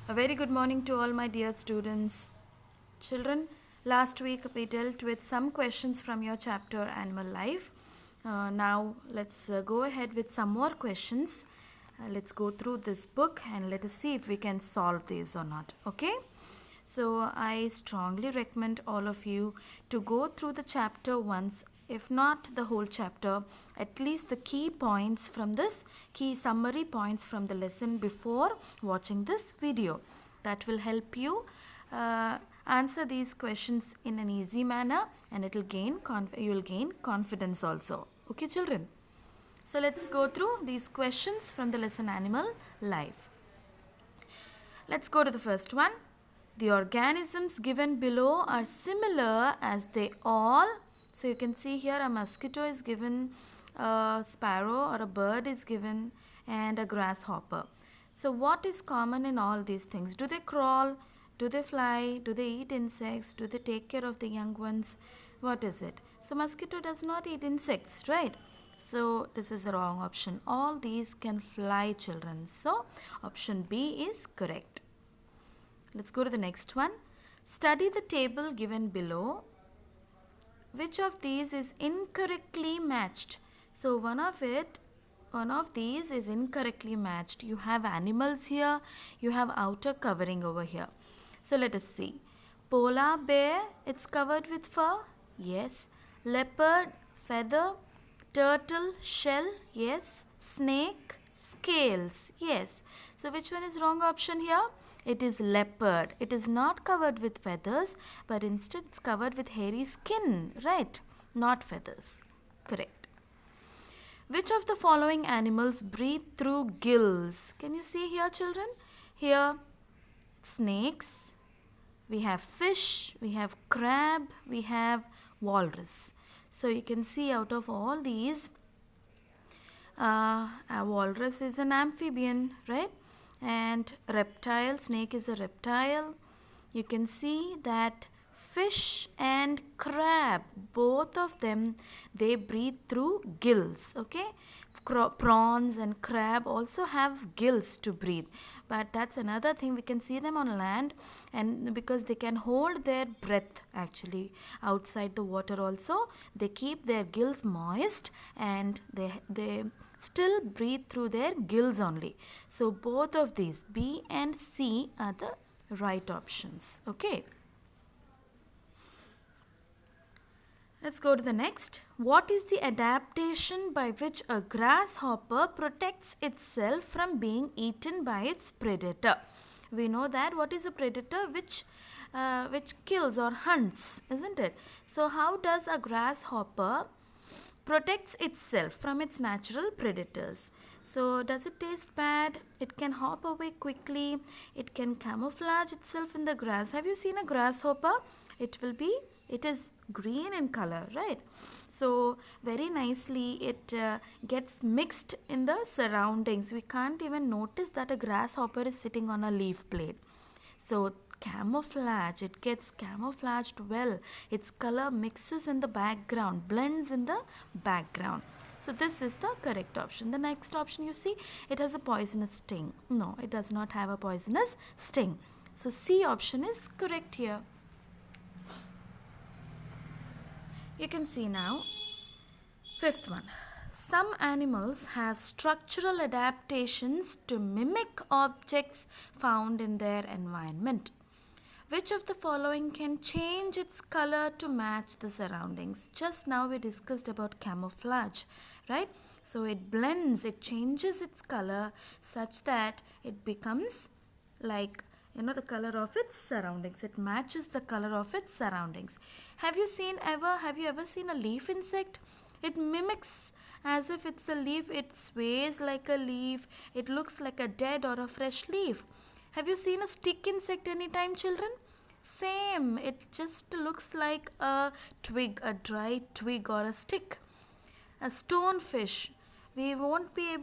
A very good morning to all my dear students. Children, last week we dealt with some questions from your chapter Animal Life. Now let's go ahead with some more questions. Let's go through this book and let us see if we can solve these or not. Okay? So I strongly recommend all of you to go through the chapter once, if not the whole chapter, at least the key points from this, key summary points from the lesson before watching this video. That will help you answer these questions in an easy manner, and it will you will gain confidence also. Okay, children? So let's go through these questions from the lesson Animal Life. Let's go to the first one. The organisms given below are similar as they all. So you can see here a mosquito is given, a sparrow or a bird is given, and a grasshopper. So what is common in all these things? Do they crawl? Do they fly? Do they eat insects? Do they take care of the young ones? What is it? So mosquito does not eat insects, right? So this is the wrong option. All these can fly, children. So option B is correct. Let's go to the next one. Study the table given below. Which of these is incorrectly matched? So one of these is incorrectly matched. You have animals here, you have outer covering over here. So let us see. Polar bear, it's covered with fur. Yes. Leopard, feather. Turtle, shell. Yes. Snake, scales. Yes. So which one is wrong option here? It is leopard. It is not covered with feathers, but instead it's covered with hairy skin, right? Not feathers. Correct. Which of the following animals breathe through gills? Can you see here, children? Here, snakes, we have fish, we have crab, we have walrus. So you can see out of all these, a walrus is an amphibian, right? And reptile, snake is a reptile. You can see that fish and crab, both of them, they breathe through gills. Okay, prawns and crab also have gills to breathe, but that's another thing. We can see them on land, and because they can hold their breath actually outside the water also, they keep their gills moist, and they still breathe through their gills only. So both of these, B and C, are the right options. Okay. Let's go to the next. What is the adaptation by which a grasshopper protects itself from being eaten by its predator? We know that what is a predator? Which kills or hunts, isn't it? So how does a grasshopper protects itself from its natural predators? So does it taste bad? It can hop away quickly. It can camouflage itself in the grass. Have you seen a grasshopper? It is green in color, right? So very nicely it gets mixed in the surroundings. We can't even notice that a grasshopper is sitting on a leaf blade. So camouflage, it gets camouflaged well. Its color mixes in the background, blends in the background. So this is the correct option. The next option, you see, it has a poisonous sting. No, it does not have a poisonous sting. So C option is correct here. You can see now, fifth one. Some animals have structural adaptations to mimic objects found in their environment. Which of the following can change its color to match the surroundings? Just now we discussed about camouflage, right? So it blends, it changes its color such that it becomes like, the color of its surroundings. It matches the color of its surroundings. Have you ever seen a leaf insect? It mimics as if it's a leaf. It sways like a leaf. It looks like a dead or a fresh leaf. Have you seen a stick insect anytime, children? Same. It just looks like a twig, a dry twig or a stick. A stonefish. We won't be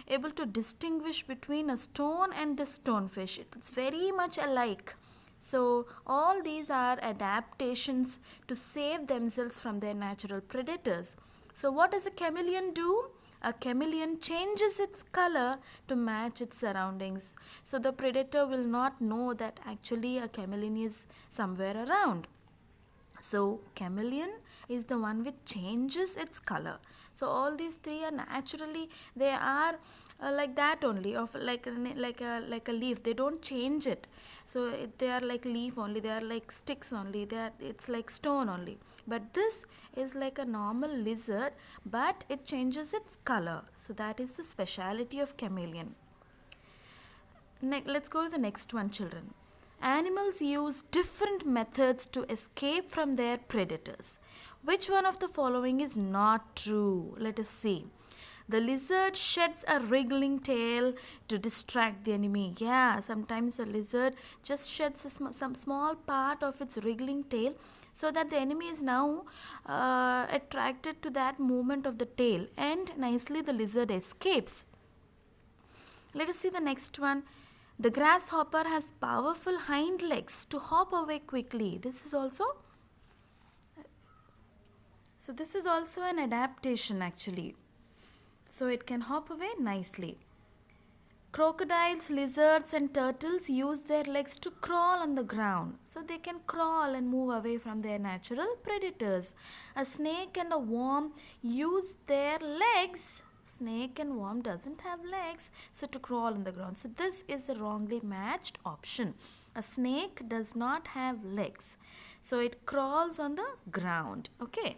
able to distinguish between a stone and the stonefish. It's very much alike. So all these are adaptations to save themselves from their natural predators. So what does a chameleon do? A chameleon changes its color to match its surroundings. So the predator will not know that actually a chameleon is somewhere around. So chameleon is the one which changes its color. So all these three are naturally, they are like that only, of like a leaf. They don't change it. So they are like leaf only. They are like sticks only. It's like stone only. But this is like a normal lizard, but it changes its color. So that is the speciality of chameleon. Let's go to the next one, children. Animals use different methods to escape from their predators. Which one of the following is not true? Let us see. The lizard sheds a wriggling tail to distract the enemy. Yeah, sometimes a lizard just sheds some small part of its wriggling tail so that the enemy is now attracted to that movement of the tail, and nicely the lizard escapes. Let us see the next one. The grasshopper has powerful hind legs to hop away quickly. This is also an adaptation actually. So it can hop away nicely. Crocodiles, lizards and turtles use their legs to crawl on the ground. So they can crawl and move away from their natural predators. A snake and a worm use their legs. Snake and worm doesn't have legs, so to crawl on the ground. So this is a wrongly matched option. A snake does not have legs, so it crawls on the ground. Okay.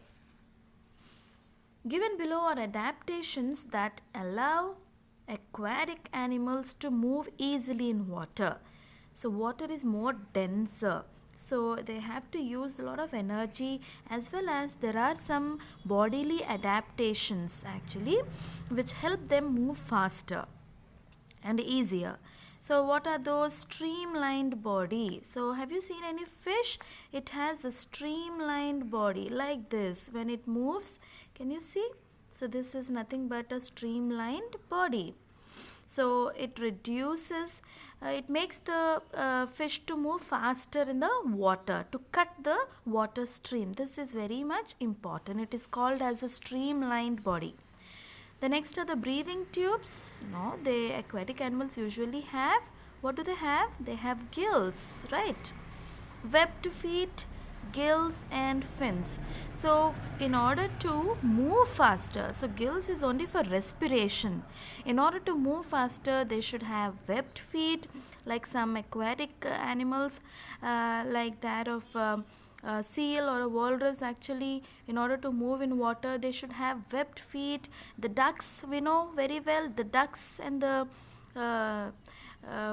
Given below are adaptations that allow aquatic animals to move easily in water. So water is more denser, so they have to use a lot of energy, as well as there are some bodily adaptations actually which help them move faster and easier. So what are those? Streamlined body. So have you seen any fish? It has a streamlined body like this. When it moves, can you see? So this is nothing but a streamlined body. So it reduces, it makes the fish to move faster in the water, to cut the water stream. This is very much important. It is called as a streamlined body. The next are the breathing tubes. No, the aquatic animals usually have, what do they have? They have gills, right? Webbed feet, gills and fins. So in order to move faster, so gills is only for respiration. In order to move faster, they should have webbed feet, like some aquatic animals, like that of a seal or a walrus. Actually, in order to move in water, they should have webbed feet. The ducks, we know very well, the ducks and the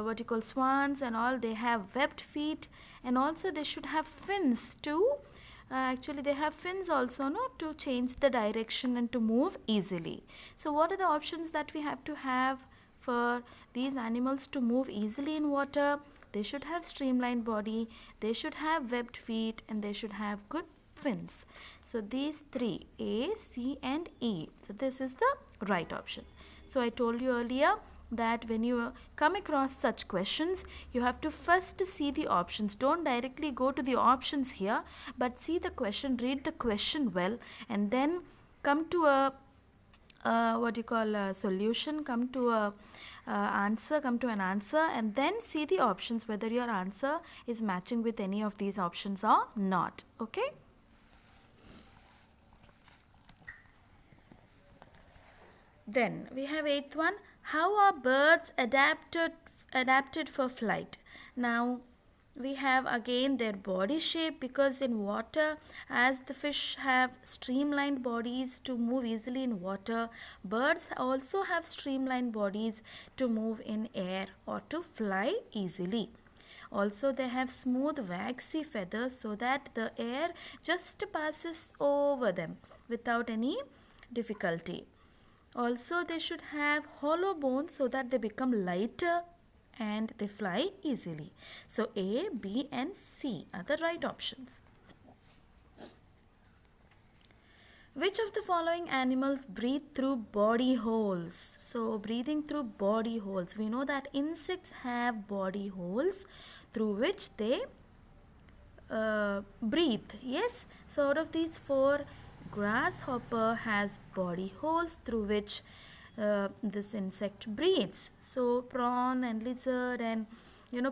what you call swans and all, they have webbed feet. And also they should have fins too. Actually they have fins also, no, to change the direction and to move easily. So what are the options that we have to have for these animals to move easily in water? They should have streamlined body, they should have webbed feet, and they should have good fins. So these three, A, C and E. So this is the right option. So I told you earlier that when you come across such questions, you have to first see the options. Don't directly go to the options here, but see the question, read the question well, and then come to a solution, come to a answer, come to an answer, and then see the options whether your answer is matching with any of these options or not. Okay. Then we have eighth one. How are birds adapted for flight? Now we have again their body shape, because in water, as the fish have streamlined bodies to move easily in water, birds also have streamlined bodies to move in air or to fly easily. Also they have smooth waxy feathers so that the air just passes over them without any difficulty. Also they should have hollow bones so that they become lighter and they fly easily. So A, B and C are the right options. Which of the following animals breathe through body holes? So breathing through body holes. We know that insects have body holes through which they breathe. Yes. So out of these four, grasshopper has body holes through which this insect breathes. So prawn and lizard, and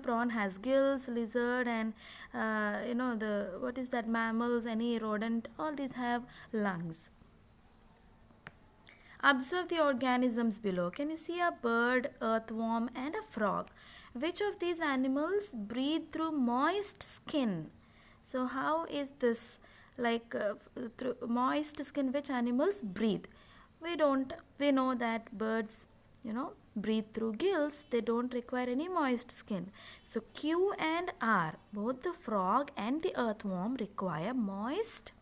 prawn has gills, lizard and the what is that, mammals, any rodent, all these have lungs. Observe the organisms below. Can you see a bird, earthworm and a frog? Which of these animals breathe through moist skin? So how is this, like through moist skin, which animals breathe? We know that birds breathe through gills. They don't require any moist skin. So Q and R, both the frog and the earthworm, require moist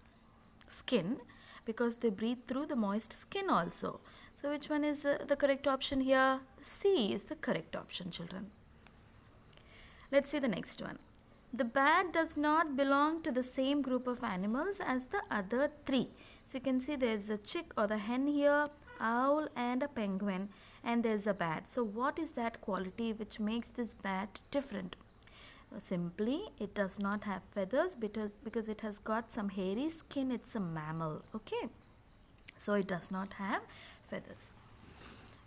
skin because they breathe through the moist skin also. So which one is the correct option here? C is the correct option, children. Let's see the next one. The bat does not belong to the same group of animals as the other three. So you can see there's a chick or the hen here, owl and a penguin, and there's a bat. So what is that quality which makes this bat different? Simply, it does not have feathers because it has got some hairy skin. It's a mammal. Okay, so it does not have feathers.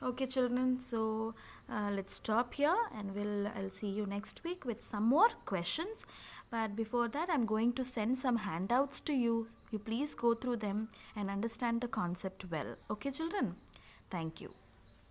Okay, children, so let's stop here, and I'll see you next week with some more questions. But before that, I'm going to send some handouts to you. You please go through them and understand the concept well. Okay, children? Thank you.